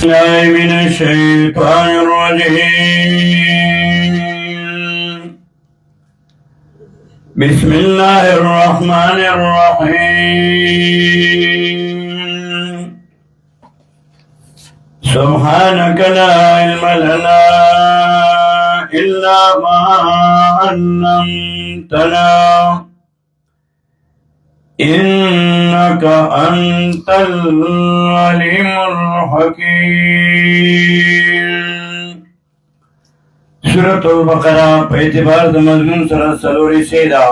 الله من الشيطان الرجيم. بسم الله الرحمن الرحيم. سبحانك لا علم لنا إلا ما علمتنا إنك أنت العليم الحكيم. سورة البقرة په اعتبار د مضمون سره څلوري سیدا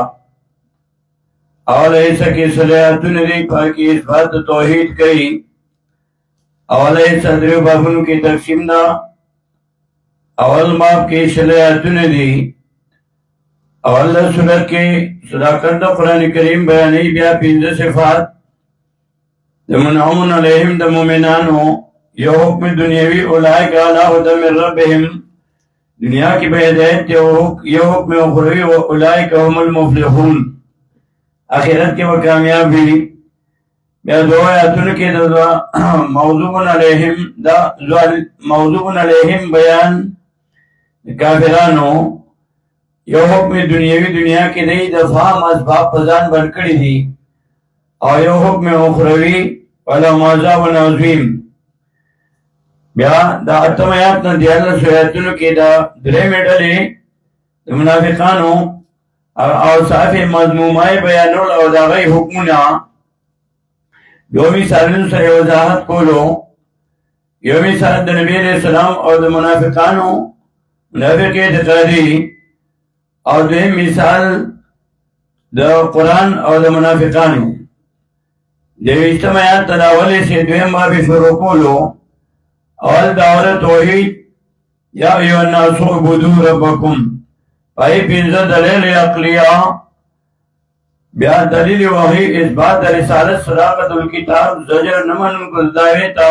اول ایسا کی صلاحاتونه دی پاکی اثبات توحید کئی. اول ایسا دریو بابونو کی تقسیم دا. اول باب کی صلاحاتونه دی. اول سورت کے صداقت دا قرآن کریم بیانی بیا 15 صفات دا منعمون علیہم دا مومنانو یو حکم دنیاوی اولائک علی هدی من ربہم دنیا کی بہدایت یو حکم اخروی اولائک هم المفلحون آخرت کے وہ کامیابی. بیا دو آیاتون کے دا موضوعن علیہم بیان کافرانو یو حکم دنیاوی دنیا کی دی دفعام اسباب پزان برکڑی دی اور یو حکم اخروی ولہم عذاب عظیم. بیا دا اتم آیات نا دیالر سویتونو کی دا درے میڈلی دا منافقانو اوصاف مضمومائی بیانول او دا غی حکمنا یومی سالن سے وضاحت کولو. یومی سالن دا نبی علیہ السلام اور دا منافقانو منافق اعتقادی اور دویم مثال دا قرآن اور دا منافقانو. دویشتم آیات تداولی سے دویم بابی شروع کولو. اول دعوت توحید یا ایو الناس عبدو ربکم پای پینزہ دلیل عقلیہ. بیا دلیل وحی اثبات رسالت صداقت الکتاب زجر نمن کو دعویتا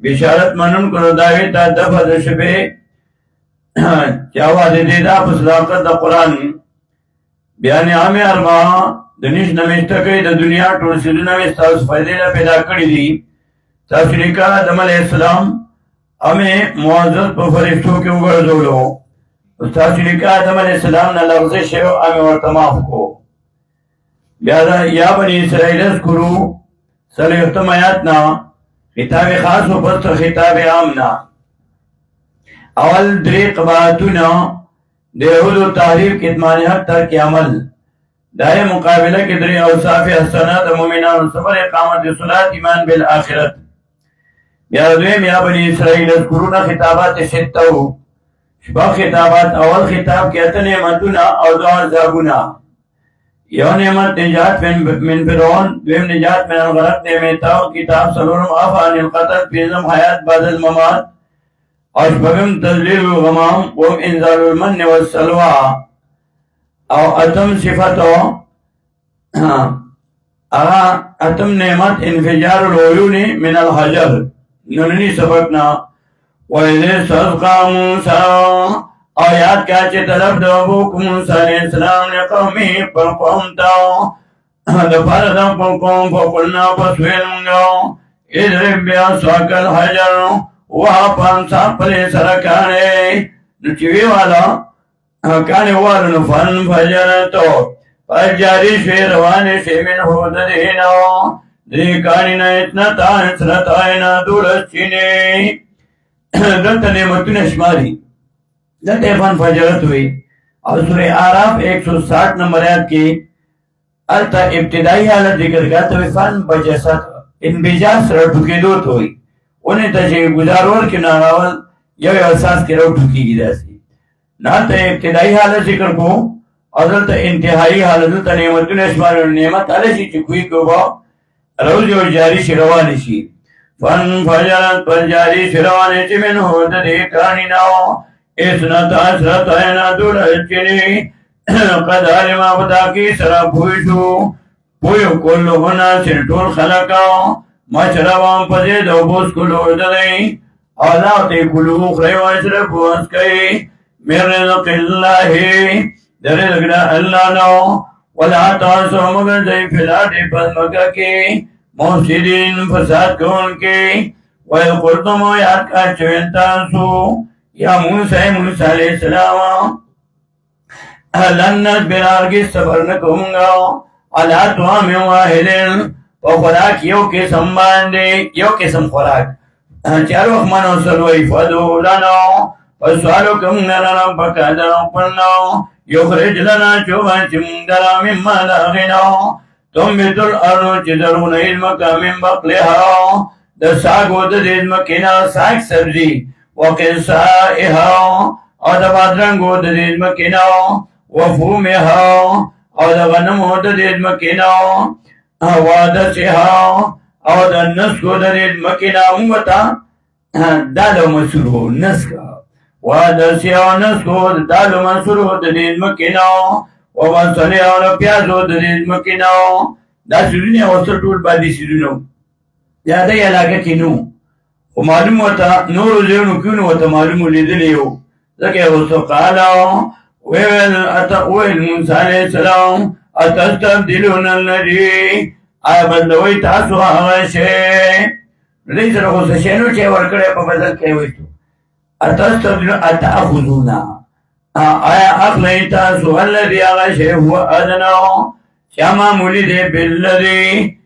بشارت منن کو دعویتا دفع دشبے چاوا دے دا صداقت دا قرآن. بیا نعام اربعہ دنیش نمشتکی دا دنیا ټول سیدنا وستاس فیدینا پیدا کری دی. تاثریکا آدم علیہ السلام ہمیں معزز پر فرشتوں کے اوگر زولو. تاثریکا آدم علیہ السلام نا لغزش ہے ہمیں ورطماف کو. یا بنی اسرائیل اذکرو صلیحتم آیاتنا خطاب خاص و پس خطاب عامنا. اول دری قباعتونا دیہود و تحریف کتمان حق ترک عمل دائے مقابلہ کے دری اوصاف حسنات مومنان صبر اقامت صلاة ایمان بالآخرت. یا دویم یا بنی اسرائیل اذکرونا خطابات ستو شبہ خطابات. اول خطاب کہتا نعمتونا او دو عذابونا. یو نعمت نجات من فرعون دویم نجات من الغرق نعمتاو کتاب سلورم آفان القتل فیزم حیات بعد الممات اشبگم تذلیل الغمام وم انزال المن والسلوى. او اتم صفتو اتم نعمت انفجار العیون من الحجر نننی سبقنا. وَإِذِ اسْتَسْقَىٰ مُوسَىٰ آیات کا چے طرف دوبوک موسیٰ علیہ السلام نے قومی پر قوم تاو دفردم پر قوم فقلنا فسویلنگا اِذْرِبْ بِعَصَاكَ الْحَجَرُ وہاں پانسا پلے سرکانے نچوی والا کانے والن فن فجرتو پر جاری شوی روانے سے من حود دینو دی کانینا اتنا تانس رتائنا دولت چینے دلتا نعمتون شماری دلتا فن فجرت ہوئی. اور سورہ آراف 160 نمبر آیت کی التا ابتدائی حالت ذکر کرتا ہوئی فن بجسد انبجاس رٹھوکی دوت ہوئی. انہیں تجھے گزارور کے ناراول یو احساس کے رٹھوکی گی داسی نا تا ابتدائی حالت ذکر کو اور دلتا انتہائی حالت دلتا نعمتون شمار نعمت علیسی چکوئی کو با روزی و جاری شروانی شی فن فجرت پر جاری شروانی چی من حود دیکانی ناو اسنت عشرت اینا دولت چنی قد علم خدا کی سرا پوشو پویو کلو گنا سرطول خلقاو مشربان پزید و بوس کلو دلی اللہ تی کلو خری و اشرف و اسکئی من رزق اللہ در رزق اللہ نو ولا تاسو مگر زی فلاتی پس مکہ کی محسدین فساد کون کی وإذ قلتم يا كاشفين تاسو يا موسى عليه السلام لن نصبر على صبرنكم على طعام واحد وخلاك يو قسم باندي يو قسم خلاك چارو منو سلوي فدو لنا فسألكم لنا بكذا قلنا يخرج لنا شوبا شمدلا مما داخنا تنبت الأرض تدرون علمك من بقلها دساقو ددمكنا ساق سبزي وقصائها أدبادرنگو ددمكنا وفومها أدغنمو ددمكنا وادسها أدنسكو ددمكنا ومتا دالو مسرو نسكا وادسها نسكو دالو مسرو ددمكنا ومسلها نبيازو ددمكنا دا سرونه وصل طول بادي سرونه زیاده علاقه کی نو و معلوم وتا نور زیونو کیونو وتا معلوم لیدلیو ذکر وسو قالا ویل موسی علیہ السلام اتستبدلون الذی بدلوی تاسو هغه شی لدې سره خو څه شی نو چې ورکړی په بدل کې وایي اتستبدلون اتاخذونا آیا اخلی تاسو الذی هغه شی هو ادنا چې معمولی دی بالذی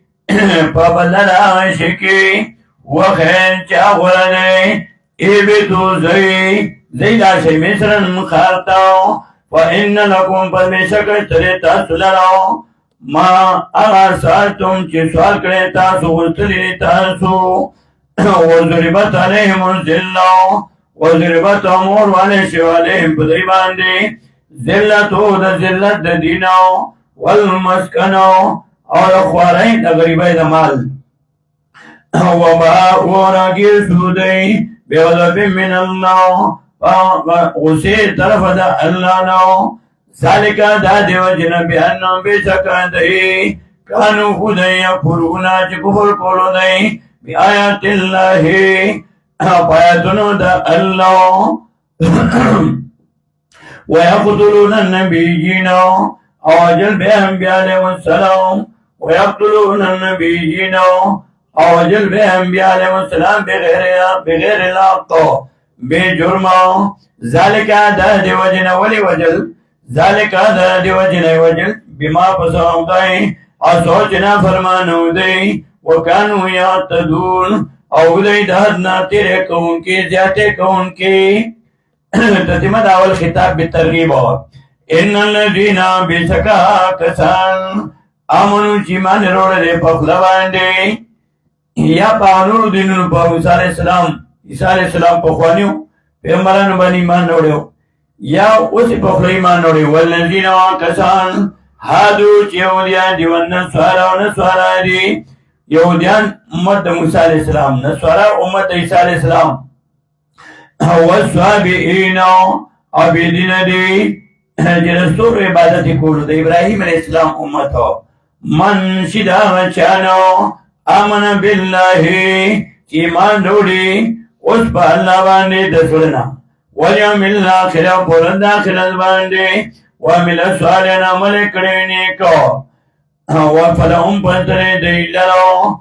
پابلل عاشقی وخین چا غرنی ایبتو زی داشی مصرن خارتاو فإن لکم پدمیشکر تریتا سلراو ما اگر سالتم چی سوال کرے تاسو غستلی تاسو وضربت علیہم الزلو وضربت امور والے شوالیہم پدریبان دی زلتو دا زلت دا دیناو والمسکنو اور خوارین دا غریبای دا مال وباء راگیر شودئی بیغضب من اللہ غصیر طرف دا اللہ نو ذالکا دا دیو جنب انم بے سکا دئی کانو خودئی یکفرونا چی کفر کولو دئی بی آیات اللہ پایتنو دا اللہ ویقتلون النبیین اوجل بے انبیاء علیہ السلام ويقتلون النبيين أوجل بأنبياء عليهم السلام بغير الحق بجرم ذلك هذا وجن ولي وجل ذلك هذا وجن وجل بما فسهم دي أصوتنا فرمانو دي وكانوا يعتدون أو دي دهدنا تیرے کون کی زیادے کون کی تتمد اول خطاب بالترغیب ان الذين بسكا كسان امنو چې مان وروړل په خپل باندې یا په نور دینونو په عیسی علیہ السلام په خوانیو پیغمبرانو باندې ایمان وروړو یا اوس په خپل ایمان وروړو ولذین کسان هادو چې یهودیان دي ونصارا دي یهودیان امت موسی علیہ السلام نصارا امت عیسی علیہ السلام او صابئین عبیدین دي چې رسول عبادت کولو د ابراهیم علیہ السلام امت هو من شدا چانو امن بالله ایمان دوڑی اس پا اللہ باندے دسولنا ولیوم الاخر پورند آخرت باندے وعمل صالحا عمل کرنے کو وفلهم پترے دی لرو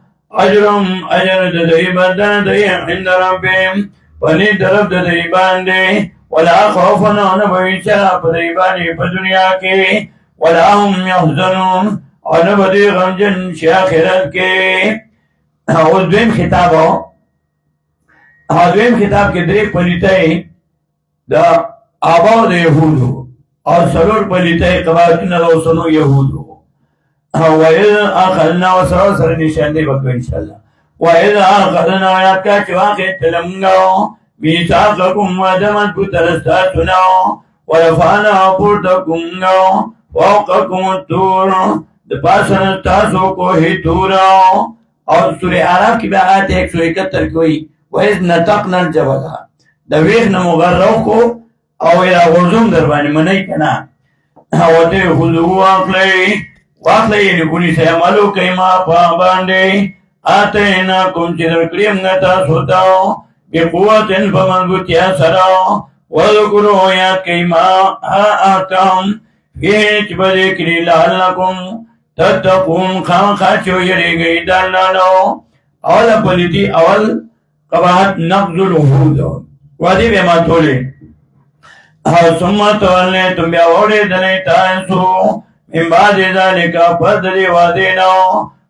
اجرم اجر دی بدن دی عند ربهم پنی طرف دی باندے ولا خوفنا نبوی چرا پدی باندے پا دنیا کے ولا هم يحزنون اور نبدی غمجن شاخرت کے دویم خطاب کے دری پلیتائی دا آباو دا یہودو اور سرور پلیتائی قبائتون روسنو یہودو وَإِذْ آخَذْنَا وَسَرَوْ سَرَ نشاندے بکو انشاءاللہ وَإِذْ آخَذْنَا وَيَاتْ کا چواقع تلنگاو میساقکم وَدَمَتْ پترستاتناو وَرَفَانَا پورتکمگاو فوقکم الطور دپاسن تاسو کو ہی توراو اور سورہ آراف کی بآیت 171 کوئی وَإِذْ نَتَقْنَا الْجَبَلَ دویخ نمغررو کو او الى غرزم دربانی منی کنا وَتِ خُذُو واقلی یعنی کنی سے عملو کئیما پاباندے آتینا کم چدر کریم گتا سوتاو بی قوتن فمنگوتیا سراو وذکرو یاد کئیما آتام فیچ بذکری لعلکم تتقون خان خاچو یری گئی دلالو اول پلیتی اول قباحت نقض العهود وعدې به ماتولې ثم توليتم بیا وړېدلې تاسو من بعد ذلك پس د دې وعدې نه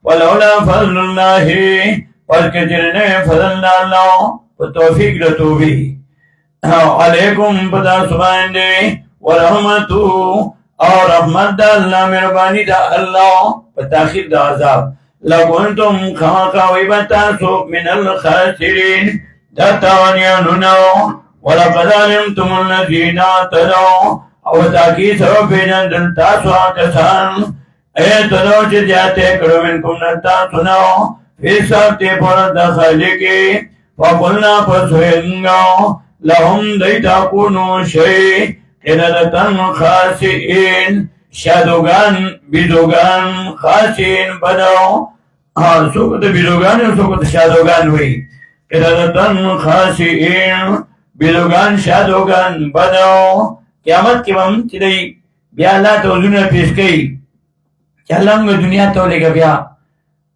ولولا فضل الله پس که چېرې نه فضل د الله په توفیق د توبې علیکم په تاسو باندې ورحمته او رحمت د الله مهرباني د الله په تاخیر د عذاب لکنتم خامخا وی به تاسو من الخاسرین د تاوانیانو نه ولقد علمتم الذین اعتدوا او تاکید سره پیژندل تاسو کسان اعتدوا چې زیاتې کړو منکم نه تاسو نه فی سبت پر دخل کې فقلنا پس وینګو لهم دیتا کونو شی قردتن خاسئین شادوگان بیدوگان خاسئین بدو سوکت بیدوگان و سوکت شادوگان وی قردتن خاسئین بیدوگان شادوگان بدو قیامت کی بم چلی بیا اللہ توزون پیش کئی چلنگ دنیا تولیگا بیا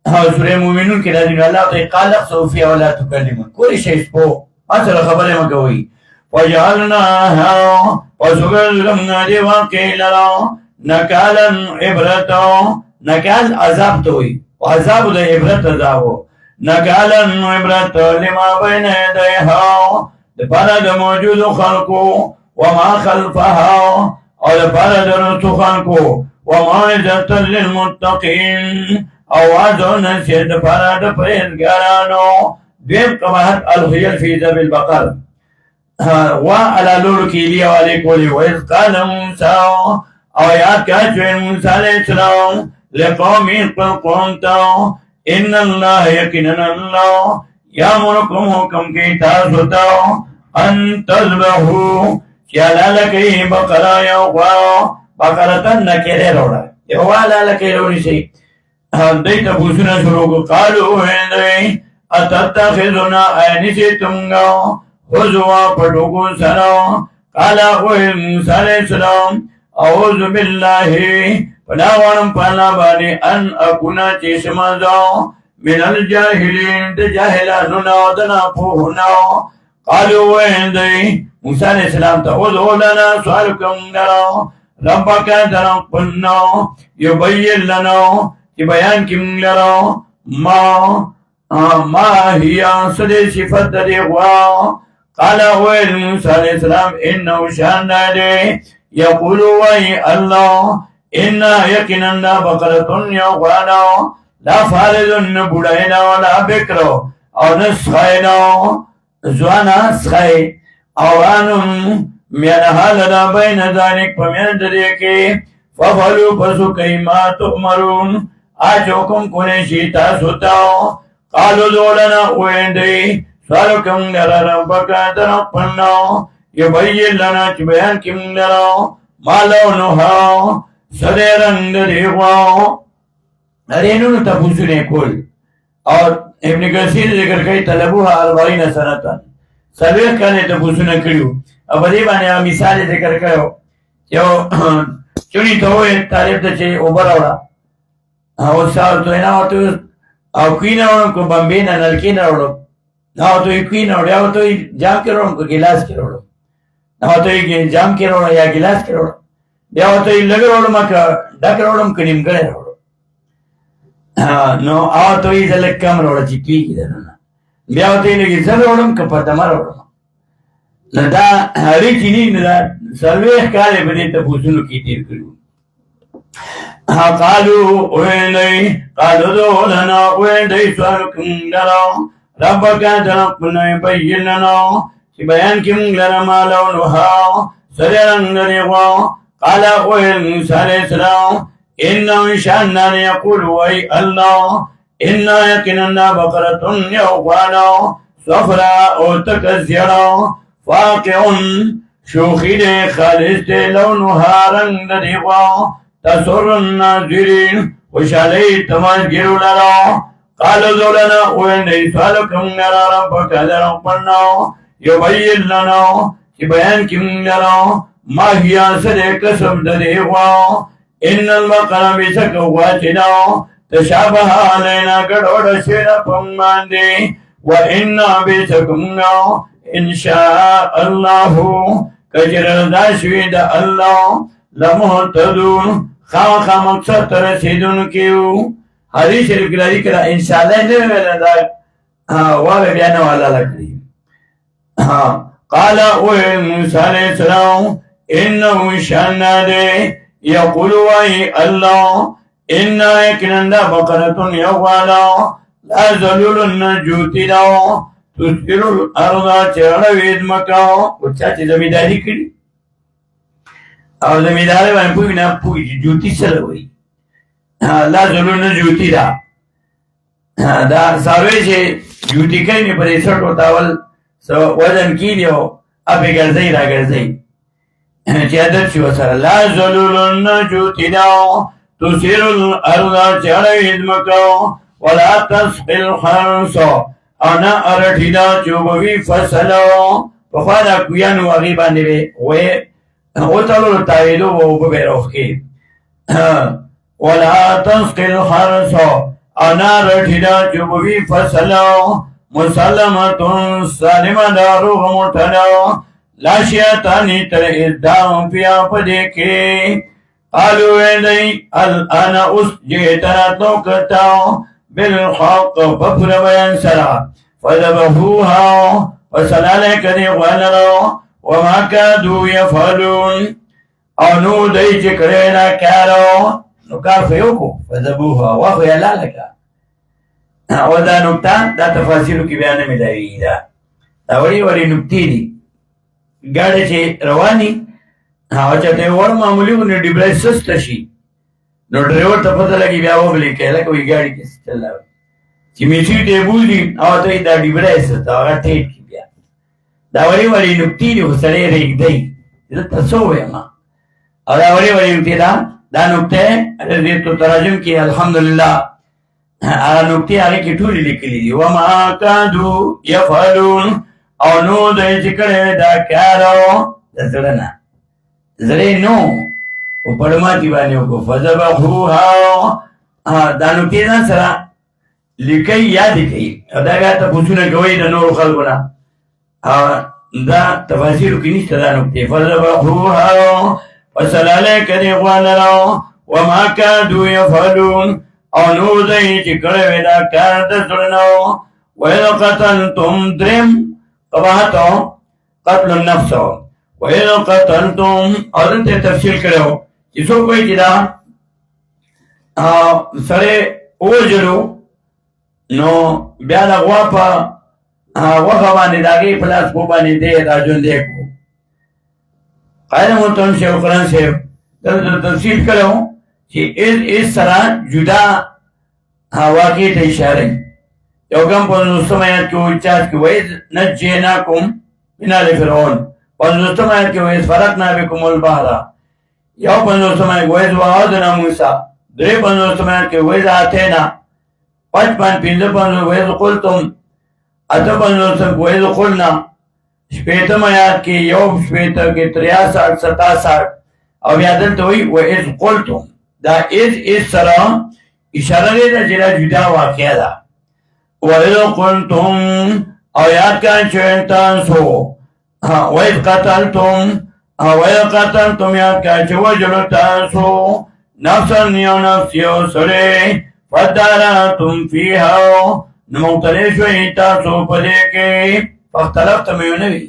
سورہ مومنون کی رضی اللہ تعالی قالق صوفیہ ولا تکلمون کوئی شیش پو اصل خبر مگوئی وجعلناها وسغلنا دی واقع لرا نکالا عبرتا نکال عذاب توئی وعذاب دا عبرت عذابو نکالا عبرت لما بین یدیها دپارا دا موجود خلقو وما خلفها او دپارا دا رسو خلقو وما عزت للمتقین اوازو نسیر دپارا دا پریزگارانو دویم قباحت الخیل فی ذب البقر وعلى لولو كيليا وعليكولي وإذ قال موسى آيات كاتوين موسى عليه السلام لقوم قلقونتا إن الله يقيننا الله يأمركم حكم كي تاسوتا أن تذبحوا شالا لكي بقرا يوقوا بقرة نكيري روڑا يوالا لكي روڑي سي ديتا بوسنا شروع قالوا هندري أتتخذنا آنسي تمغا خذوا پٹوکو سلام قالا قوی موسیٰ علیہ السلام اعوذ باللہ پناوانم پالا بانی ان اکونا چشمازاو من الجاہلین دا جاہلانو ناو دنا پوہناو قالو ویندی موسیٰ علیہ السلام تا اعوذ لنا سوالکم نراو ربکا درم پناو یبین لناو کی بیان کم لراو ما ہیا صدی صفت دیغواو قال ويل موسى عليه السلام إنه شان دي يقول وي الله إنا يقينا بقرة يوغانا لا فارد بڑينا ولا بكرو أو نسخينا زوانا سخي أو أنم مينها لنا بين ذلك فمن دريكي ففلوا پسو كيما تؤمرون آجوكم كنشي تاسوتاو قالوا دولنا ويندي سوالکم لرا ربکا درقناو یبین لنا چی بیان کم لرا ما لونها سدی رنگ دیغواو نرینون تپوسونے کول اور ابن کثیر ذکر کئی طلبوها 40 سنتا سلویخ کانے تپوسونا کریو اب دی بانے مثال ذکر کرو یو چونی تو ہوئے طالب تا چی اوبر اوڑا او سال تو اینا ہوتو او کوئی نوڑم کو بمبینا نلکی نوڑم نو تو کوئی نوڑ یا تو جام کے روڑم کو گلاس کے روڑم نو تو جام کے روڑم یا گلاس کے روڑم یا تو لگ روڑم کا ڈک روڑم کو نیم گڑے روڑم نو آو تو زلک کم روڑ چی پی کی دنونا بیا تو لگی زل روڑم کا پردما روڑم ندا ہری چینی ندا سلویخ کالے بدے تا پوسنو کی تیر کرو قالو اوینی قالو دو لنا اوینی سوالکم لراو ربکا درقنا یبین لنا چی بیان کم لنا ما لونها سررن دریغوا قالا قوی موسیٰ علیہ السلام انہو شاننا یقول وی اللہ انا یقننا بقرتن یوقانا صفرا او تکزیرا فاقعن شوخید خالص لونها رنگ دریغوا تسر الناظرین وشالی تماش گرو لرا قالوا ذولنا وين سوالكم نرى ربك درقنا يبين لنا بيان كم لنا ما هي صدق سبد ديوا إن البقرة بسكواتنا تشابه علينا قدود شيرا فمان دي وإنا بكم إن شاء الله كجر داشوي دا الله لمهتدون خاخ مقصد رسیدون کیو حدیث شریف کی کرا انشاءاللہ نے ویلا دا واو بیان والا لکڑی قال اوه موسى عليه السلام انه شأن دے يقول وحي الله إنا يكنن دا بقرة يوالا لا ذلولن جوتنا تسكر الأرض چرڑوید مکاو وچاچی زمیداری کری او زمیداری بانی پوی نا پوی جوتی سروی لا ذلولن جوتی دا ساروی چه جوتی کئی نی پر سٹ و تاول وزن کی دیو اپی گرزی را گرزی چه عدد شو سر لا ذلولن جوتنا تسير الأرض چرڑوید مکاو ولا تسقي الحرث انا ارٹھیدا چوبوی فصلو بخوانا کویانو اغیبان دیوے او تلو تاویدو و ببیروخ کی ولا تسقي الحرث انا ارٹھیدا چوبوی فصلو مسلمتن سالم دارو غمتنو لا شیطانی تر ازدام پیا پدیکی قالوا ویدئی الان اس جیتنا توکتاو بالحق ففر بيان سرا فذبحوها وسلالك دي غنرا وما كادوا يفعلون او نو دي چکرينا كارو نكار فيوكو فذبحوها وهو يلالك او دا نکتا دا تفاصیلو کی بیان ملاوی دا وڑی وڑی نکتی دی گاڑی چه روانی او چاہتے وڑ معمولی انہیں ڈبرائی سست شی نو ډرایور ته پته لګي بیا وغلی کله کوئی گاڑی کې چلاو چې میشي ته بوزي او ته دا ډیبره ست هغه ټیټ کی بیا دا وری وری نکتی دی وسړی ریګ دی تاسو وایم او دا وری وری نکتی دا نکته دې ته ترجمه کی الحمدلله هغه نکتی هغه کې ټول لیکلي دي وما کادو يفعلون او نو دې چې کړه دا کارو دسړنه زړې نو او پڑھماتی بانیوں کو فضبحوها دانو تیزان سرا لکی یا دکی دا گیا تا پوچھونا گوئی دا نور خلقنا دا تفاصیلو کی نیست دا نکتے فضبحوها فسلالے کدی غوانرا وما کادو یفعلون او نور دئی چکڑے دا کار دسرنو ویدو قتلتم درم قباحتو قتل النفسو ویدو قتلتم اور انتے تفصیل کرو چیسو کوئی چیدا سرے اوجلو نو بیادا غواپا وفا بانی داگی پلاس کو بانی دے راجون دے کو قائد ملتون شیخ قرآن سے تفصیل کرو چی اس طرح جدا واقعی تا اشارے یو کم پنزوستم آیات کو اچاس کی ویز نجیناکم من آل فرعون پنزوستم آیات کی ویز فرقنا بکم البحرہ یو پنزوستم آیات کی ویز وعادنا موسیٰ دری پنزوستم آیات کی ویز آتینا پنج پنزوستم ویز قلتم اتا پنزوستم ویز قلنا شپیتم آیات کی یو شپیتم کی 63 67 او یادل توی ویز قلتم دا اس طرح اشارہ دیتا جدا جدا واقعہ دا وَإِذْ قُلْتُمْ آیات کا چوینتان سو وَإِذْ قَتَلْتُمْ وَإِذْ قَتَلْتُمْ یاد کا چوجلتان سو نفسن یو نفس یو سرے فَدَّارَتُمْ فِيهَا نموتلے شوئی تاسو پدے کے فاختلفتم یونوی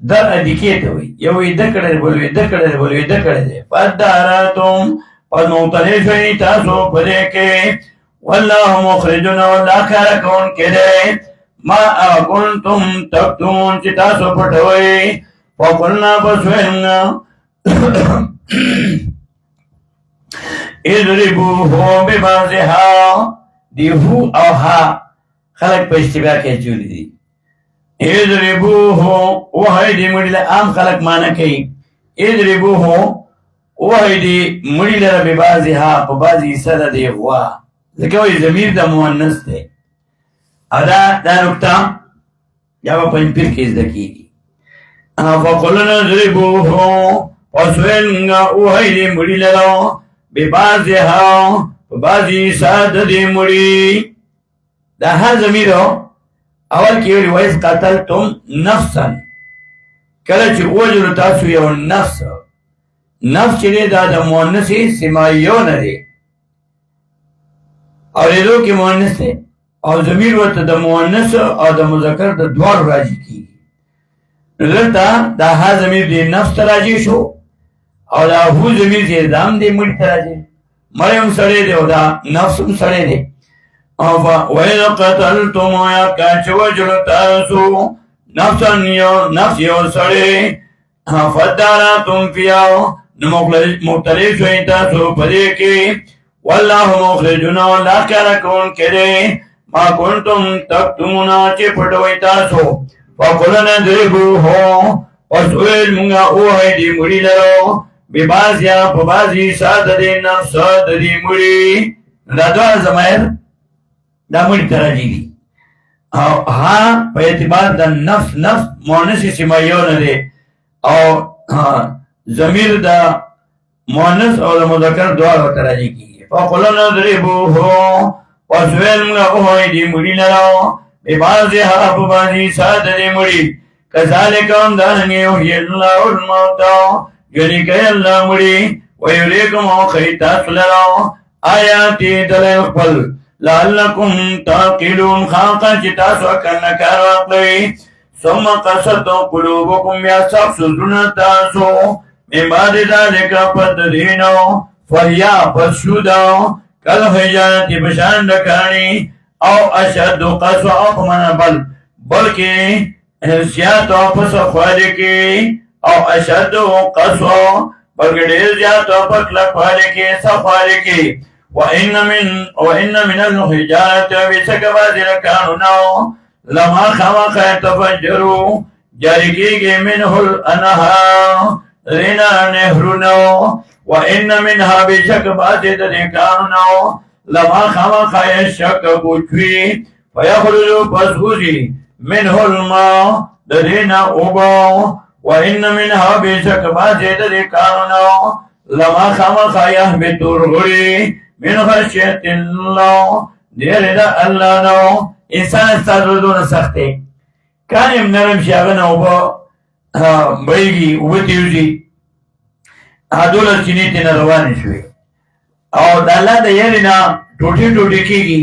در ادکیت ہوئی یو ادکڑے بولوی ادکڑے بولوی ادکڑے دے فَدَّارَتُمْ پس موتلے شوئی تاسو پدے کے واللہ مخرجون واللہ کھارا کون کے دے ما کنتم تکتمون چی تاسو پٹھوئی فقلنا بسوئنگا اضربوہو ببازہا دی ہو او ہا خلق پا اشتباہ کے چولی دی اضربوہو وحی دی مڑی عام خلق مانا کئی اضربوہو وحی دی مڑی لرا ببازہا پا بازی صدا دی ہوا ذکر وی ضمیر دا مؤنث دے دا نکتا یا با پنج پیر کیس دکی فقلنا ضربوہو پسوینگا اوہی دی مڑی لرا ببازہا بازی ساد دی مڑی دا ہا ضمیر ہو اول کې ویل وایس قتلتم نفسا کله چې وجلو تاسو یو نفس نفس چې دی دا د مؤنث سمایو نه دی اورېدو کې مؤنث دی او ضمیر ورته د مؤنث او د مذکر د دواړو راجع کېږي نو دلته دا ها ضمیر دی نفس ته راجع شو او دا هو ضمیر چې دا هم دی مړي ته راجع مړی هم سړی دی او دا نفس هم سړی دی وَإِذْ قَتَلْتُمْ وَيَا چې وجلو تاسو نفس یو سړی فَادَّارَأْتُمْ فِيهَا نو مختلف شوئ تاسو پدې کې والله مخرجون الله کار کوونکی دی ما کنتم تکتمون چې پټوئ تاسو فقلنا اضربوه اوس ویل مونږه ووهئ دې مړي لرو ببعضها په بعضې حصه د دې نفس د دې مړي دا دواړه ضمایر دا مړي ته راجع دي او ها په اعتبار د نفس مؤنث سمایو نه دی او ضمیر د مؤنث او د مذکر دواړو ته راجع کېږي فقلنا اضربوه اوس ویل مونږه ووهئ دې مړي لرو ببعضها په بعضې حصه د دې مړي كذلك همدارنګې یحیی الله الموتى ژوندي کوي الله مړي ویریکم او ښیي تاسو لره آیاتې دلیل خپل لعلکم تعقلون خامخا چې تاسو عقل نه کار واخلئ ثم قست قلوبکم بیا سخت شو زړونه تاسو من بعد ذلک پس د دې نه فهیا پس شو ده کالحجارة په شان د کاڼي او اشد قسوة او په معنا بلکې زیات او په سخوالي کې او اشد قسوة بلکې ډېر زیات او په کلکوالي کې سخوالي کې وإن من الحجارة بشک بعضې له کاڼونو لما خامخا يتفجروا جاري کېږي منه الانهار دینه نهرونه وإن منها بشک بعضې د دې کاڼونو لما خامخا يشقق وي فيخرج پس وځي منه الماء د دې نه اوبه وإن منها بشک بعضې د دې کاڼونو لما خامخا يهبط ورغړي من خشیت الله دیر دا اللہ نو انسان استاد دون سخته کانیم نرم شي هغه نه اوبه بهیږي اوبه تېوځي دولس چینې تېنه روانې شوې او د الله د یارې نه ټوټې ټوټې کېږي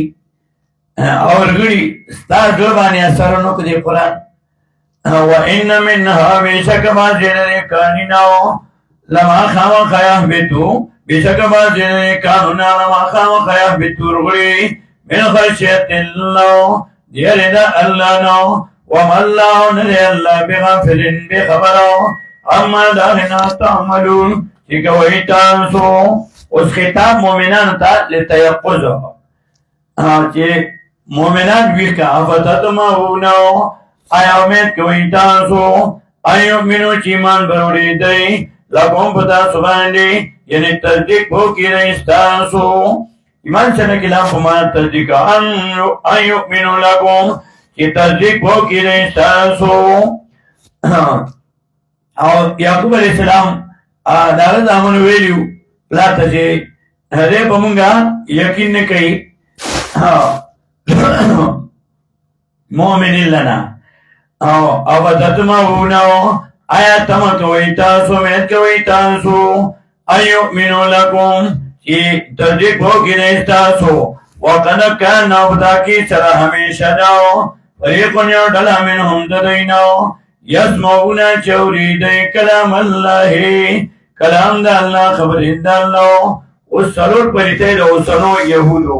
او ورګړي ستا زړه باندې اثر ونه کړي قرآن وإن منها بشک بعضې د دې کاڼي لما خامخا یهبطو بشک بعضې د دې کاڼونه لما خامخا یهبطو ورغړي من خشیت الله د یارې د الله نه وما الله نه دی الله بغافل بخبره اما د هغې نه تعملون چې کوئ تاسو اوس خطاب مؤمنانو ته لتیقظ چې مؤمنان ویښ که افتطمعون آیا امید کوئ تاسو ان یؤمنو چې ایمان به وروړي دی لکم په تاسو باندې یعنې تصدیق وکړئ ستاسو ایمان سره کلام په معنا تصدیق ان یؤمنو لکم چې تصدیق وکړئ ستاسو او یعقوب علیه السلام د هغه زامنو ویلي پلار ته چې دی په مونږه یقین نه کوي مؤمنین لنا او افتطمعون آیا تمه کوئ تاسو امید کوئ تاسو ان یؤمنو لکم چې تصدیق وکړئ ستاسو وقد کان او په تحقیق سره همیشه ده فریق یو ډله منهم د دوی نه یسمعون چې اورېدی کلام الله کلام د الله خبرې د الله اوس څلور پریته د اوسنو یهودو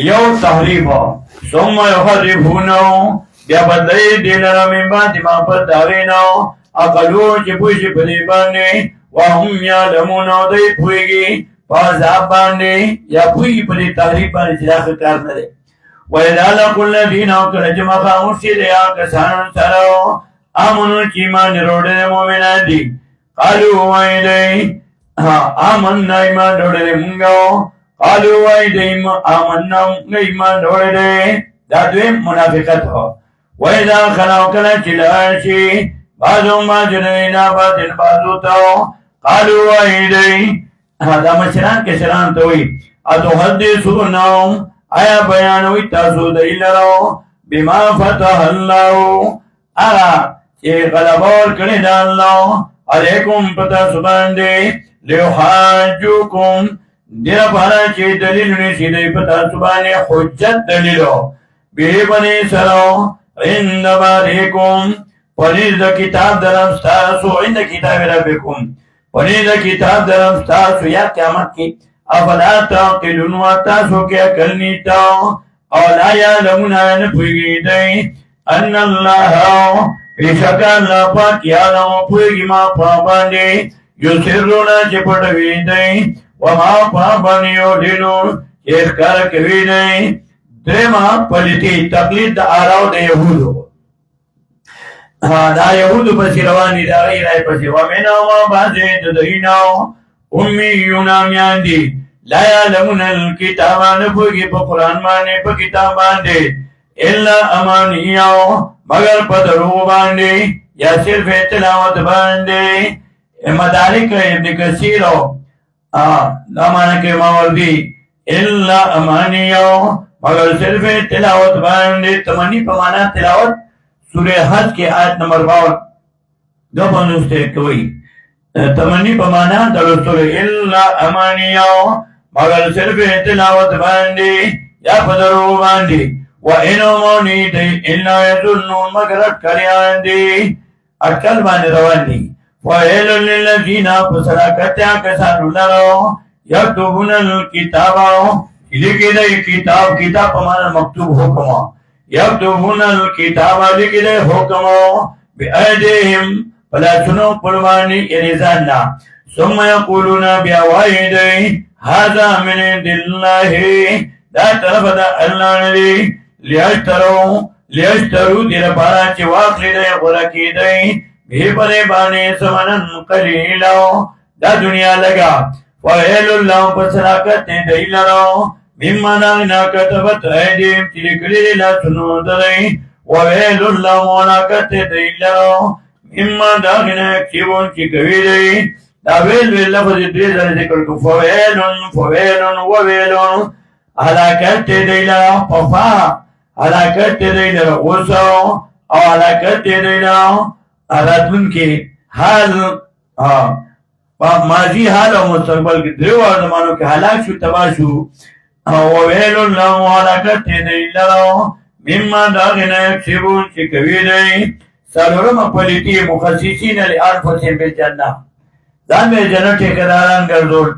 یو تحریف ثم یحرفونه بیا بدلوي دې لره من بعد ما پس د هغې نه عقلو چې پوه شي په دې باندې وهم یعلمون او دوی پوهېږي په عذاب باندې یا پوهېږي په دې تحریف باندې چې دا ښه کار نه دی وإذا لقوا الذين او کله چې مخامخ شي د هغه کسانو سره آمنو چې ایمان یې راوړی مؤمنان دي قالوا وایي دی آمنا ایمان راوړی دی مونږ قالوا وایي دی آمنا مونږ ایمان راوړی دی دا دویم منافقت و وإذا خلوا کله چې لاړ شي بعضهم بعضو نه بعضن بعضو ته قالوا وایي دی دا مشران کشران ته وایي اتحدثونهم آیا بیانوي تاسو دوی لره بما فتح الله اغا چې غلبور کړی دا الله علیکم پتا سبحانه لیحاجوکم دیر پارا چې دلیل نشي دی پتا سبحانه حجت دلیلو به بنی سرو عند بارکم پنیز دا کتاب درم ستاسو عند کتاب ربکم پنیز دا کتاب درم ستاسو یا قیامت کی افلا تعقلون و تاسو کیا کرنی تا اولا یعلمون نپویگی دی ان اللہ بیشک اللہ پاک یعلم پویگی ما پاباندی یسرونا چه پڑوی دی وما پابانی یولینون چه اخکار کوی دی درما پلیتی تقلید دا آراو دا یهودو دا یهودو پسی روانی دا غیرائی پسی ومنو ما بازی ددینو امیون آمیان دی لا یعلمون الکتابان پوگی پا قرآن مانے پا کتابان دی الا امانیو مگر پا درو باندی یا صرف تلاوت باندی مدارک ابن کثیرو دامانا کے ماوردی الا امانیو مگر صرف تلاوت باندی تمنی پا مانا تلاوت سورہ حج کے آیت نمبر 52 دو پندوستے کوئی تمنی پا مانا دلستور الا امانیو مگر صرف تلاوت باندی یا پدرو باندی وَإِنُوا مُنِيدِ إِلَّا يَظُنُّونَ مگر اٹکلیان دی اٹکل باندی روان دی وَإِلُّ لِلَّذِينَ فَسَلَاكَتْيَا كَسَانُ لَرَوْ يَكْتُبُونَ الْكِتَابَ لکھی دی کتاب کتاب پمانا مکتوب حکمہ یکتبون الکتاب لکھی دی حکمہ بِأَيْدِهِمْ فلا سنو قربانی یعنی زاننا ثم یقولون بیاوائی دی هذا من عند الله دا طرف دا اللہ ندی لیشترو دیر پارا چی واقلی دی غرکی دی بھی پدے بانے سمنن قلیلو دا دنیا لگا فویل اللہ پسلاکت دی لرو ممن آغنا کتبت ایدیم چلکلی لا سنو دی وویل اللہ مولاکت دی لرو ممن آغنا اکسیبون چی کوی دی دا ویل ویل لفظ دریزر ذکر کو فویلن وویلن حلاکت دی لرو پفا حلاکت دی لرو غصو او حلاکت دی لرو راتمن کی حال ماضی حال و مستقبل کی دریو زمانوں کے حلاک شو تباہ شو وویلن لهم حلاکت دی لرو ممن داغنا یکسبون چی کوی دی سالورم پلیتی مخصیصین لانفسهم بالجنہ دان میں جنت ٹھیکیداران گردول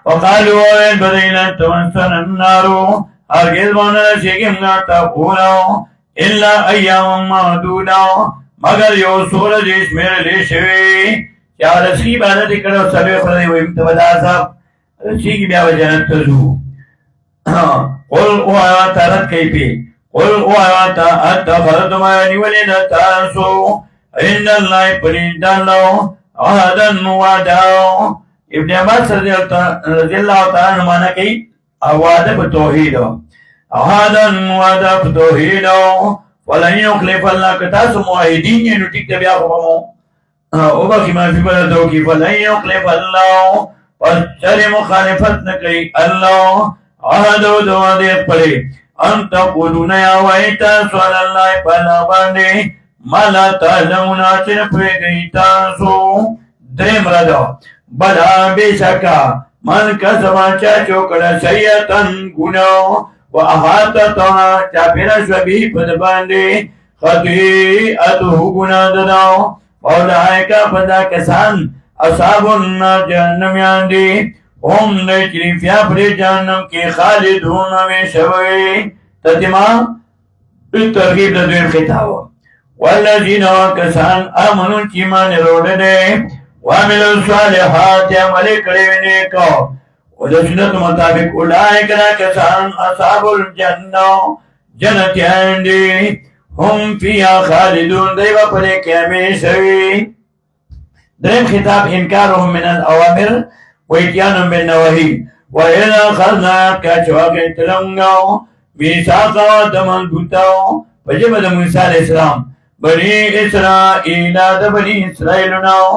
وقالوا وین بدینا تمسن النارو ہرگز بانا شیگم ناتا پورا الا ایام معدودا مگر یو سورج اس میرے لئے شوی کیا رسی عبادت کرو سبی خردی و امتبدا صاحب رسی کی بیاو جنت تزو قل او آیواتا رد کئی پی قل او آیواتا اتخذتم آیانی ولنتاسو عند اللہ پرین دانلو عہدن وعداو ابن عباس رضی اللہ تعالیٰ نمانا کی وعدہ بتوحیدو عہدن وعدہ بتوحیدو ولن یخلف اللہ کتاس معاہدین یہ نٹک دبیا خبامو اوبا کی معافی بلدو کی فلن یخلف اللہ پس چر مخالفت نکی اللہ عہدو دو عدیق پڑے انتا قدون یا ویتا سوال اللہ پلا باندے مالا تعلمنا چنپوے گئی تاسو درم ردو بلا بے شکا من کا سماچا چوکڑا سیتن گناو و احاطتنا چاپیرا شبی پد باندے خطیعتو گنا دناو فولائے کا پدا کسان اصحاب النار جہنم یاندے ہم دے چریفیا پر جہنم کے خالدون میں شوئے تتما ترغیب دویر خطاو والذین کسان آمنوا چیمان روڑ دے وعملوا الصالحات عمل کریونے کو ودسنت مطابق اولائکنا کسان اصحاب الجنہ جنت آندی ہم فیہا خالدون دیوہ پرے کیمے شوی درم خطاب انکارهم من الاوامر واتیانهم بالنواہی وَإِذَا خَذْنَا كَچْوَاكِ تَلَنْگَاو میثاقا دمن بھوتاو وجب دا موسیٰ علیہ السلام بنی اسرائیل دا بنی اسرائیلناو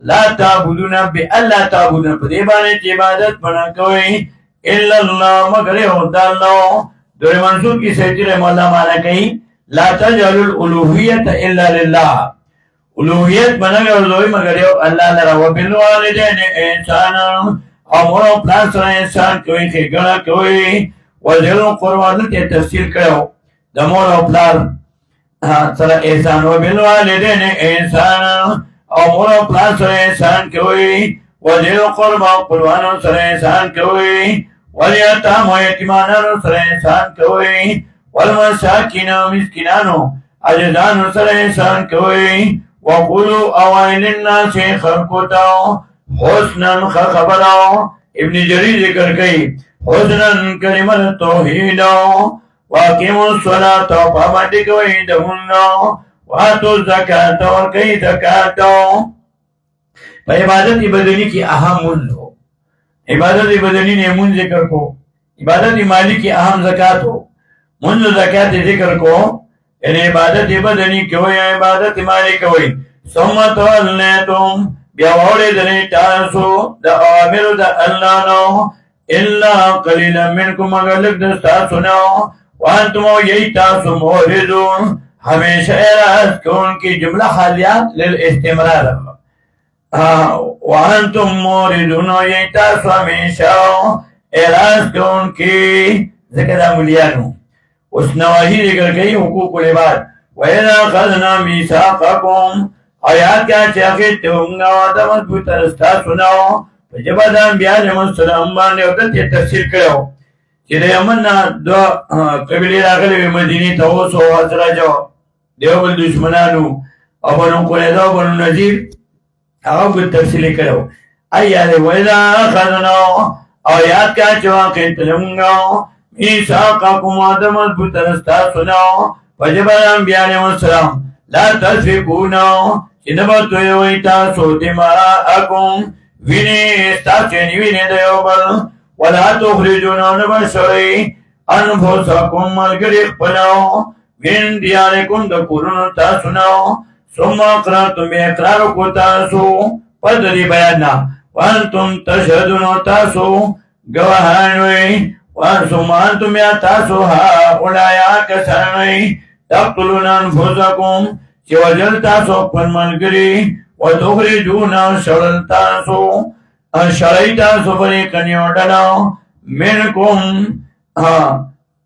لا تعبدون بی اللہ تعبدون پدیبانی عبادت بنا کوئی الا اللہ مگر خدا اللہ دور منصور کی سیدی رحمہ اللہ مانا کہیں لا تجعل الالوحیت الا للہ الوحیت بنا گردوئی مگر یو اللہ لرا وبالوالدین انسانا امور و پلان سر انسان کوئی خیگڑا کوئی وزیل قرآن تے تفصیل کرو دمور و پلان سر احسان وبالوالدین انسانا امور و پلان سر انسان کوئی وزیل قرآن سر انسان کوئی والیتام و یتیمانانو سر انسان کوئی والمساکین و مسکنانو عجزانو سر انسان کوئی وقولو اوائل الناس خلقتاو حسنن خبراو ابن جری ذکر کئی حسنن کلمت توحیداو واقیمو الصلاة پاماتی کوئی دہنو واتو الزکاة ورکی زکاتاو پا عبادت بدنی کی اہم منز ہو عبادت بدنی نے منز ذکر کو عبادت مالی کی اہم زکاة ہو منز زکاة ذکر کو یعنی عبادت بدنی کوئی عبادت مالی کوئی ثم تولیتم بیاوڑی دنی تاسو دا آمر دا اللہ نو الا قلیلا منکم مگر لگ دستاسو نو وانتمو یہی تاسو موردون ہمیشہ اراز کون کی جملہ حالیات للاستمرار وانتم موردون یہی تاسو ہمیشہ اراز کون کی ذکر عملیانو اس نواہی ذکر گئی حقوق العباد وَإِذَا خَذْنَا مِيثَاقَكُمْ آیات کیا چاہیے تونگا وعدہ مضبوط رستہ سناو جب دا انبیاء علیہ السلام باندے عدد یہ تفسیر کرو چیدے امنا دو قبلی راغلی مدینی تاوسو حضرجو دیو بل دشمنانو او بنو قریدو بنو نظیر او بل تفسیر کرو آیات وَإِذَا خَذْنَا آیات کیا چاہیے تونگا میثاقکم وعدہ مضبوط رستہ سناو وجب الانبیاء علیہ السلام لا تسفکونا چنبتو یویتا سو دماءکم وینی استاسینی وینی دیوبل ولا تخرجونا نبشری انفسکم ملگری اقبلاو من دیارکم دکورن تاسناو ثم اقرارتم بی اقرارکو تاسو پدری بیاننا وانتم تشهدون تاسو گواہانوی ثم انتم یا تاسو اولایا کسانوی تقتلون انفسکم چی وجل تاسو پن ملگری و تخرجون شرل تاسو شرعی تاسو فریقنیو ڈلاو منکم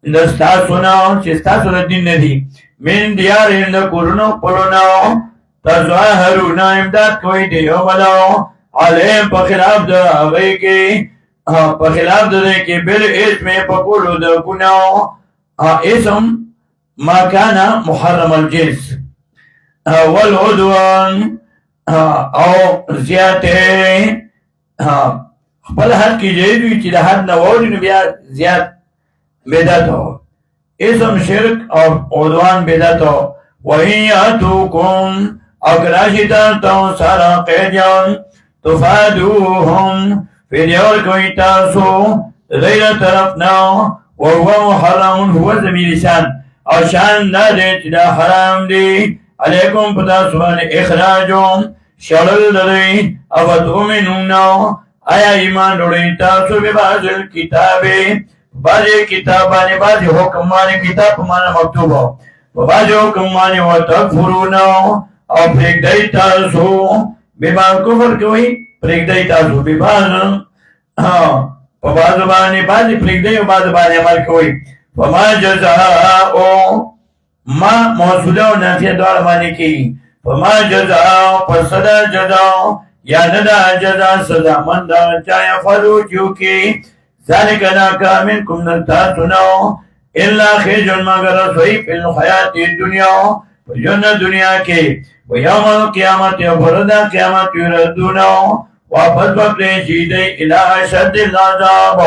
دستاسو ناو چی ستاسو ردین ندی من دیار اند کرنو پلوناو تظاہرون امداد کوئی دیو بلاو علیم پخلاف دا آغی کی پخلاف دا دے کی بل اسم پکولو دا گناو اسم ما كان محرم الجنس والعدوان او زیادة خپل حد کی جیدوی چی دا حد نووری نبیا زیاد بیداتو اسم شرک اور عدوان بیداتو وہی آتوکم اکراشتان تو سارا قیدیان تفادوهم فیدیور کوئی تاسو غیر طرف ناو وهو محرم هو زمین لسان اور شان دا دیت دا حرام دی علیکم پتا سوال اخراجوم شرل دی افتؤمنونو آیا ایمان روڑی تاسو بی باز الكتابی بازی کتابانی بازی حکمانی کتاب مانا مکتوب ہو بازی حکمانی و تکفرونو اور پریک دی تاسو بی باز کفر کوئی پریک دی تاسو بی باز باز بانی بازی پریک دی و باز بانی عمل کوئی فما جزاؤ ما موصولہ و نافیہ دوار مانے کی فما جزاؤ پسدا جزاؤ یا ندا جزا سزا مندہ چاہیا فرو چوکی ذالک ناکا منکم نتا سناؤ اللہ خیجن مگر رسوئی فی الحیات دنیا جن دنیا کے ویوم القیامت و فردا قیامت یردوناؤ واپس بکلے شیدے الہ شد العذاب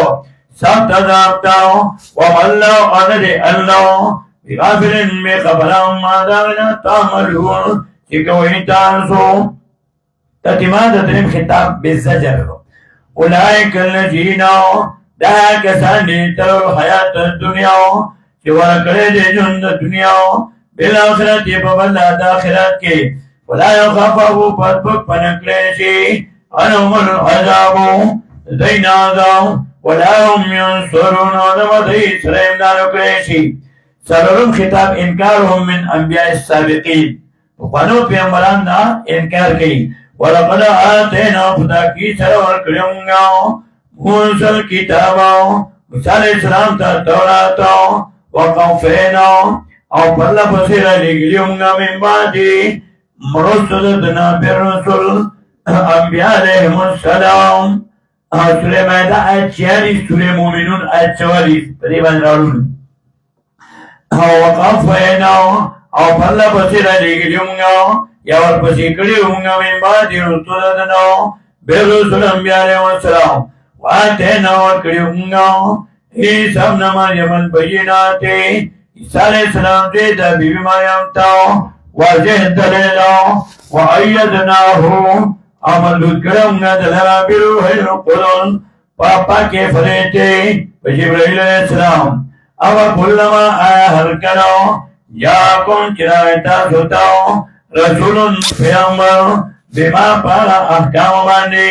سخت عذابتاؤ وماللہ عدد اللہ بغافر میں خبرام ماداغنا تعملون چکوئی تانسو تتماد تنم خطاب بالزجر اولئک الذین دہا کسانی ترو حیات الدنیا چوار کرے دے جند دنیا بالآخرت پبلاد آخرت کے ولا یخافو پتبک پنکلے شی انہم العذاب دین آذاو ولا هم ينصرون ودمضي سلام دارو قريشي سرورم خطاب انكارهم من انبياء السابقين وقانو پیغمبران دا انکار کی ولقد آتینا فتاکی سرور کریونگا موسى الكتاب موسى علیہ السلام تا توراتا وقوفینا او پرلا پسیر لگلیونگا من بعدی مرسلتنا برسل انبیاء علیہم السلام سورہ مائدہ آیت 46 سورہ مومنون آیت 44 پریبان راولون وقوفینا او پرلا پسیر لگلیونگا یا ورپسی کریونگا من بعدی رسلتنا برسل انبیاء علیہم السلام واتینا ورکریونگا عیسی ابن مریم البینات عیسی علیہ السلام دیتا بی بی مریم تاو واضح دلیلا وعیدناہو عمل کرونگا دلرا بروح القدس پاپا کے فریتے جبرائیل علیہ السلام او کلما آیا ہر کرو جاکن چرائتا سوتاو رسول پیغمبر بما پارا احکام باندے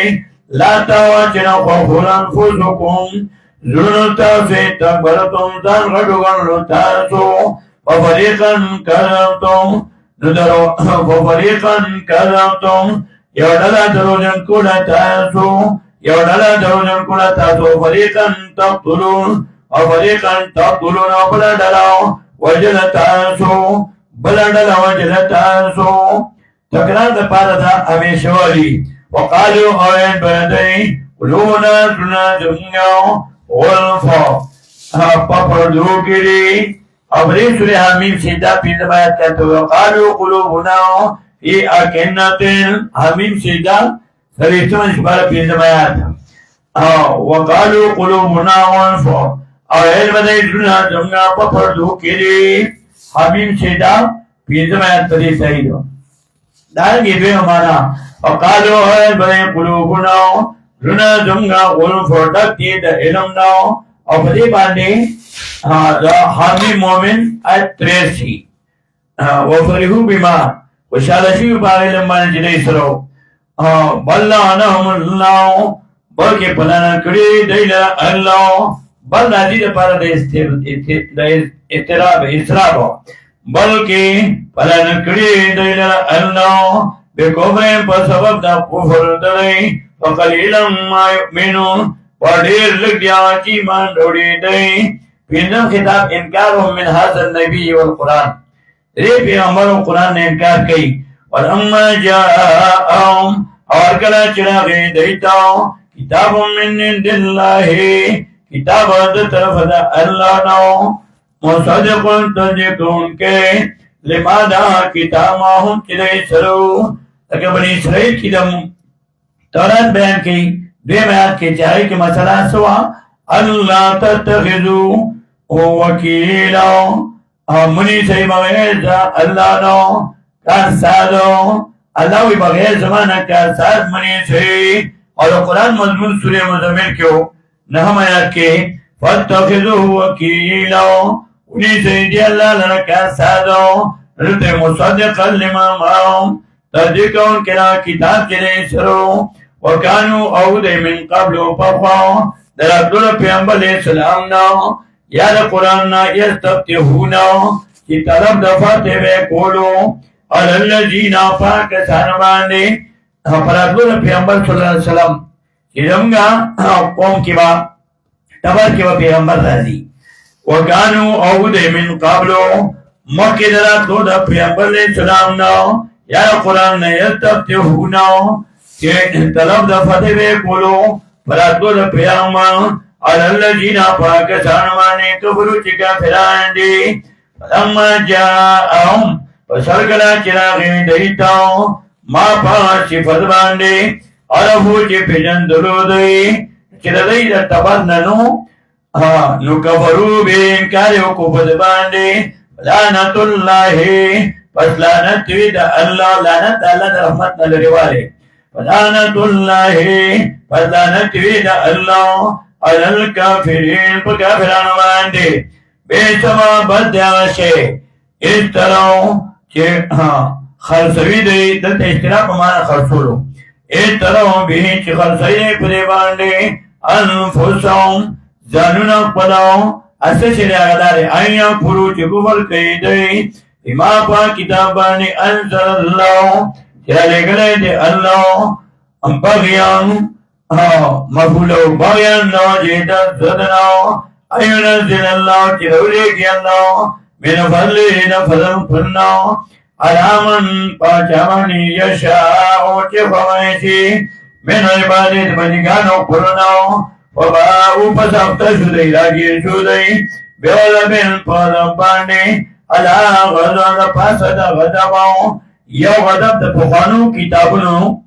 لا تواچنا خوفون انفسکم زرن تاسے تکبرتم زن غدوغن لتاسو وفریقن کذبتم ندرو وفریقن کذبتم یودلا دروجن کلا تاسو یودلا دروجن کلا تاسو فریقن تقتلون وفریقن تقتلون وبلدلاو وجل تاسو بلدلا وجل تاسو تکرار دا پارا دا ہمیشوالی وقالوا آئین بردئی قلوبنا سنا زمگاو غلفا پپردو کری ابری سورہ حمیم سیدہ پیندم آیت کہتے ہوئے وقالوا قلوبنا فی اکنتن حمیم سیدہ سریفتم شبار پیندم آیت وقالوا قلوبنا غلفا آئین بردئی سنا زمگاو پپردو کری حمیم سیدہ پیندم آیت پدی صحیح دو دارنگی دوی ہمارا وقالو ہے بنے قلوبنا رنا زمگا غلفو ڈکتی دا علمنا اور بدی باندے حامی مومن آیت 83 وفرحو بما وشالشی باغی لمبان جنہی سرو بلعنہم اللہ بلکہ پلانا کری دیلا اللہ بل نازی دا پارا دا اضطراب اسراب بلکہ پلانا کری دیلا اللہ بکفرین پر سبب دا کفر دلائی وقلیلا ما یؤمنون وڈیر لگ دیا چی مان ڈوڑی دائی پیندم خطاب انکارهم من حاضر نبی والقرآن ری پیغمبر و قرآن نے انکار کی ولما جاءهم اور کلا چراغی دیتاو کتاب من عند اللہ کتاب دا طرف دا اللہ نو مصدق تصدیقون کے لماذا کتابهم چلئی سرو تاکہ بنی اسرائیل کی دم تورات بیان کی دوی میات کے چاہے کہ مسئلہ سوا اللہ تتخذو وکیلا منی سی بغیر اللہ نو کارسادو اللہ وی بغیر زمانہ کارساد منی سی اور قرآن مضمون سورہ مزمل کیوں نحم آیات کے فاتخذو وکیلا انہی سی دی اللہ لنا کارسادو رتے مصدقا لما معاهم تصدیقون کنا کتاب چنے سرو وکانو اودے من قبل پاپا در عبداللہ پیغمبر علیہ السلام نا یاد قرآن نا یستفتحونا کی طلب دفاتے بے کولو اللذین پاک سانمانے پر عبداللہ پیغمبر صلی اللہ علیہ وسلم کی رمگا قوم کی با تبر کی با پیغمبر رازی وکانو اودے من قبلو مکی در عبداللہ پیغمبر علیہ السلام نا یا قرآن نے یستفتحونا کہ طلب دا فتح بے کولو فراتو دا پیغمبر اللذین پاک سانمانے کبرو چکا فران دی فلما جاءهم فسرکلا چراغی دیتاو ما پاک صفت باندے عرفو چی پیجن دلو دی چردی دا تبرننو نو کفرو بے انکاریو کفت باندے لعنت اللہ پس لعنت وی دا اللہ لعنت اللہ دا رحمت نلری والے لعنت اللہ پس لعنت وی دا اللہ علی الکافرین پر کافران باندے بے سما بد آشے اس طرح چے خلصوی دی دلتا اشتراک مانا خلصولو اس طرح بھی چے خلصوی دی پدے باندے انفسهم ځانونه خپلو اسه چې هغه داري ایا پرو چې کفر کوي دی بما په کتاب باندې انزل الله چې لګلې دی الله ام بغيان مفعول بغيان نو جيد زدنا اينزل الله چې ولېږي الله من فضله فضل فرنا علامن پاچاونی یشاء چې فوایشي من عبادت بنګانو پرنو وباو پسفت شدی راگیر شدی بیولا بین پادم باندی علا غضب پاسد غضباو یو غضب دا پخوانو کتابونو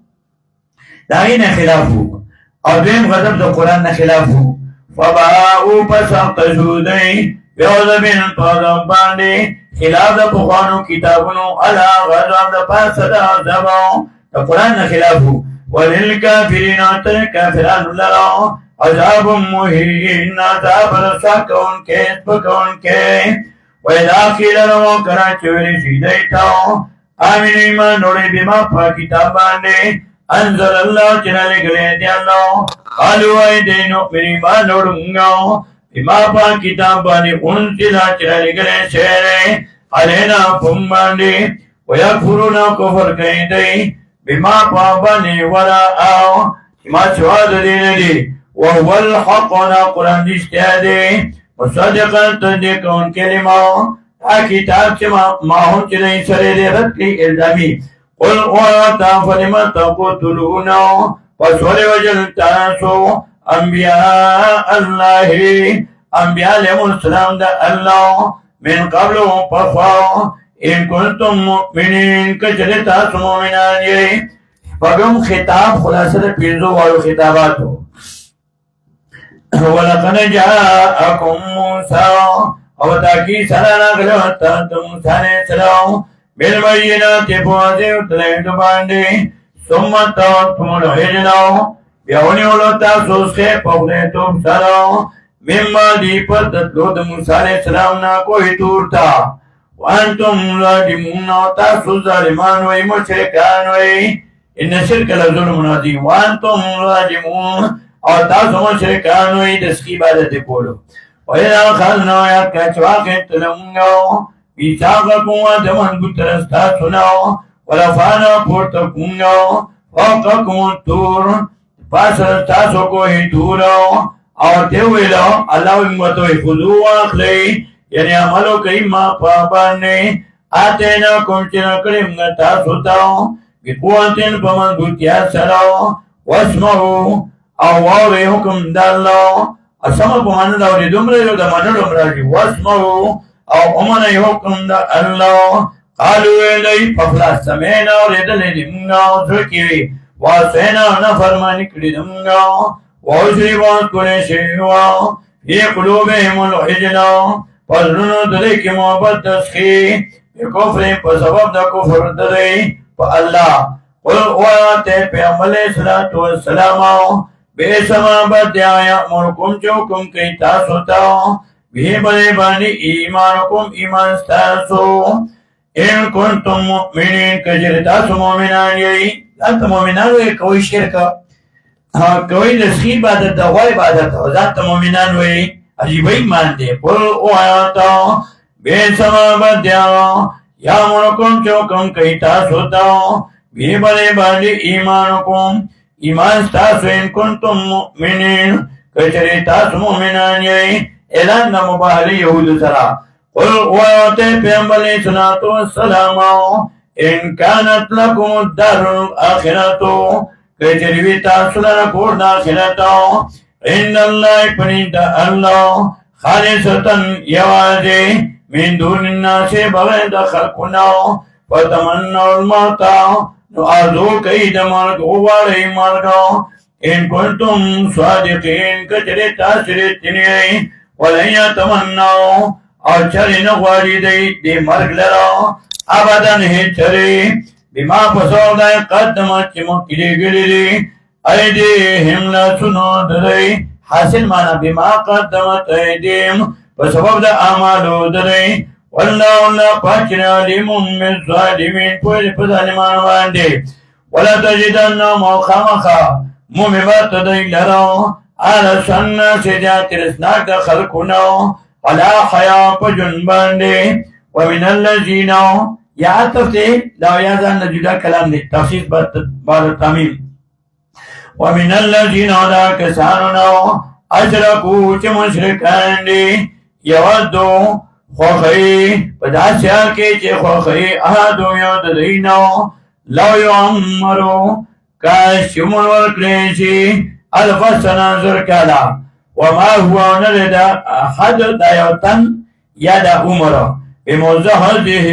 داغی نخلافو او دویم غضب دا قرآن نخلافو فباو پسفت شدی بیولا بین پادم باندی خلاف دا پخوانو کتابونو علا غضب دا پاسد غضباو دا قرآن نخلافو وللکافرین آتر کافران لراو عذاب مهین عذاب رسا کون کے اسپکون کے وَإِذَا قِيلَ لَهُمْ كَرَانْ چوری شیدیتاو آمین ایمان نوڑی بیما پا کتاب باندے انزل اللہ چنا لگلے دی اللہ قالوا ایدی نؤمن ایمان نوڑنگاو بیما پا کتاب باندے انزلا چنا لگلے شیرے علینا پم باندے ویکفرونا کفر کئی دی بیما پا باندے وراءاو ما سواد دین دی وهو الحق قرآن اشتیادی مصدقا تصدیقون کلمه کتاب چې ما هم چې نه سره دې رد کړي الزامي قل وتا فلم تقتلون وسول وجل تاسو انبیاء الله انبیاء علیهم السلام د الله من قبل فخوا ان كنتم مؤمنين کچره تاسو مؤمنان یې پغم خطاب خلاصه د پیرزو والو خطاباتو ولقد جاءكم موسى او تاكي سرانا غلوتا موسى عليه السلام بالبينات بواضح تلين باندي ثم توتم الهجنة بيوني ولوتا سوسكي پوغنيتم سراو مما دي پر تطلود موسى عليه السلام نا کوئی تورتا وانتم ظالمون تاسو ظالمان وي مشركان وي ان شرك لظلم عظيم وانتم ظالمون او تاسو مشرکان وی د سکی عبادت کولو وینا خلنا یا کچواکت لمگو بیساقکو دمن بطرستا سنو ولفانا پورتکونگو فوقکو تور پاسرستاسو کوئی تورو او تیویلو اللہ امتوی خضو آخلی یعنی عملو کئی ما پاباننی آتینا کمچنا کریم تاسو تاو بقواتن پمن بطیا سراو واسمہو او واوی حکم دا اللہ اسمه په معنی دا اوریدم راځي دا منلو راځي واسمعوا او امنه حکم دا الله قالوا الی فخلاص سمینا اوریدل دې موږ ځکه واسینا نه فرمانی کړی موږ واوجری وان کولې شی وا یې قلوبهم الحجنا پرونو دې کې محبت دسخي کفر په سبب د کفر دې په الله او ته پیغمبر صلوات و سلام بے سما بدیا مرکم چوکم کئی تاسو تاو بھی بلے بانی ایمانکم ایمان ستاسو ان کنتم مؤمنین کجر تاسو مومنان یئی ذات مومنان وی کوئی شرکا کوئی نسخی عبادت دا غور عبادت ذات مومنان وی عجیب ایمان دے پر او آیاتا بے سما بدیا یا مرکم چوکم کئی تاسو تاو بھی بلے بانی ایمانکم ایمان ستاسو ان کنتم مؤمنین کچری تاسو مؤمنان یئی اعلان دا مباہلی یہود سرا قل ویوتے پیغمبر صلوات و سلام ان کانت لکم الدار الاخرتو کچری وی تاسو لرا کور دا آخرتو ان اللہ پنید اللہ خالصتاً یوازی من دون الناس بغیر خلقناو فتمنوا الموتا نو آزو کئی دمارک اوواری مارکو ان کنتم صادقین کچری تاثری تنیئی ولیا تمناو اور چری نغواری دی مرک لرو ابدن ہی چری بما پسو دائی قدمت چمکی دی گلی دی ایدیہم لسنو دی حاصل مانا بما قدمت ایدیم پسبب دا اعمالو دی والله الله پاکنا علیم من ظالمین پوئی پر ظالمان باندے ولا تجدن موخامخا مومبات دی لرو سن سجات رسناك خلقنا ولا حياة جنبان ومن الذين يا تفسير لا يزال نجد كلام دي تفسير بعد التميم ومن الذين لا كساننا أشركوا مشركان دي يودوا خوخي بداسيا كي خوخي أحدو يوددينو لو يعمروا كاشمون والكريشي ألف سنة زركالا وما هو نرد أحد دايوتن يد عمره بمزهده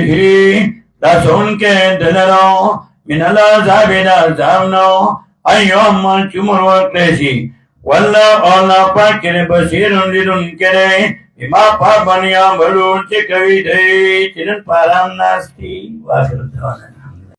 لسون كدلنو من العذاب العذابنو أن يوم شمر والكريشي والله الله فاكر بصير لدن كره بما فابن يعملون تكوي دي تنن پارام ناستی واخر دوانا